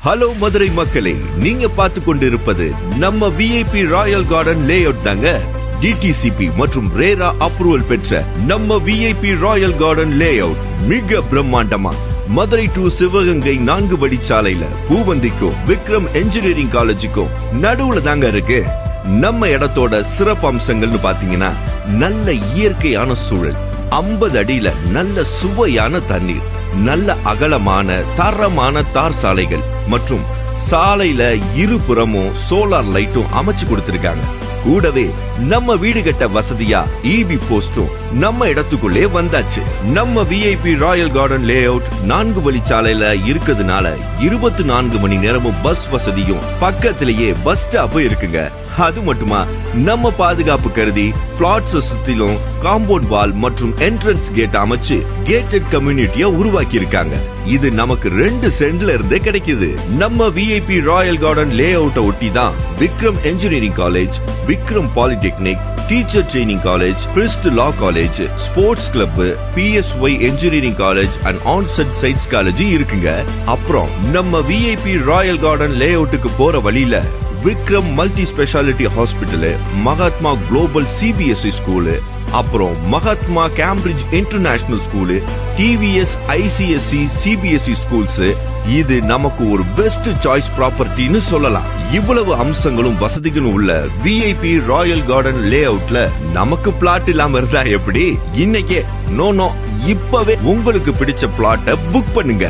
Hello Madurai மக்களே, நீங்க பார்த்து கொண்டிருப்பது நம்ம விஐபி ராயல் கார்டன் லேஅவுட் தாங்க. டிடிசிபி மற்றும் ரேரா அப்ரூவல் பெற்ற நம்ம விஐபி ராயல் கார்டன் லேஅவுட் மிக பிரம்மாண்டமா மதுரை டு சிவகங்கை 4 வழிச்சாலையில பூவந்திக்கும் விக்ரம் என்ஜினியரிங் காலேஜுக்கும் நடுவுல தாங்க இருக்கு. நம்ம இடத்தோட சிறப்பு அம்சங்கள்னு பாத்தீங்கன்னா, நல்ல இயற்கையான சூழல், 50 அடியில நல்ல சுவையான தண்ணீர், நல்ல அகலமான தரமான தார் சாலைகள் மற்றும் சாலையில இருபுறமும் சோலார் லைட்டும் அமைச்சு கொடுத்திருக்காங்க. கூடவே நம்ம வீடு கட்ட வசதியா இபி போஸ்டும் நம்ம இடத்துக்குள்ளே வந்தாச்சு. நம்ம விஐபி ராயல் கார்டன் லேஅவுட் 4 வழிச்சாலையில இருக்கிறதுனால 24 மணி நேரமும் பஸ் வசதியும் பக்கத்திலேயே பஸ் ஸ்டாப் இருக்குங்க. அது மட்டுமா, நம்ம பாதுகாப்பு கருதி பிளாட்ஸ் சுத்திலும் காம்பவுண்ட் வால் மற்றும் என்ட்ரன்ஸ் கேட் அமைச்சு கேட்டட் கம்யூனிட்டியா உருவாக்கி இருக்காங்க. இது நமக்கு 2 சென்ட்ல இருந்தே கிடைக்குது. நம்ம விஐபி ராயல் கார்டன் லேஅவுட்ட ஒட்டி தான் Vikram engineering college, Vikram polytechnic, teacher training college, priest law college, sports club, PSY engineering college and ஆன்செட் சைட்ஸ் காலேஜ் இருக்குங்க. அப்புறம் நம்ம விஐபி ராயல் கார்டன் லேஅவுட்டுக்கு போற வழியில Vikram multi speciality hospital, Mahatma global CBSE school, அப்புறம் Mahatma Cambridge international school, TVS ICSE CBSE schools, இது நமக்கு ஒரு பெஸ்ட் சாய்ஸ் ப்ராப்பர்ட்டின்னு சொல்லலாம். இவ்வளவு அம்சங்களும் வசதிகளும் உள்ள விஐபி ராயல் கார்டன் லேஅவுட்ல நமக்கு பிளாட் இல்லாம இருந்தா எப்படி? இன்னைக்கே இப்பவே உங்களுக்கு பிடிச்ச பிளாட்டை புக் பண்ணுங்க.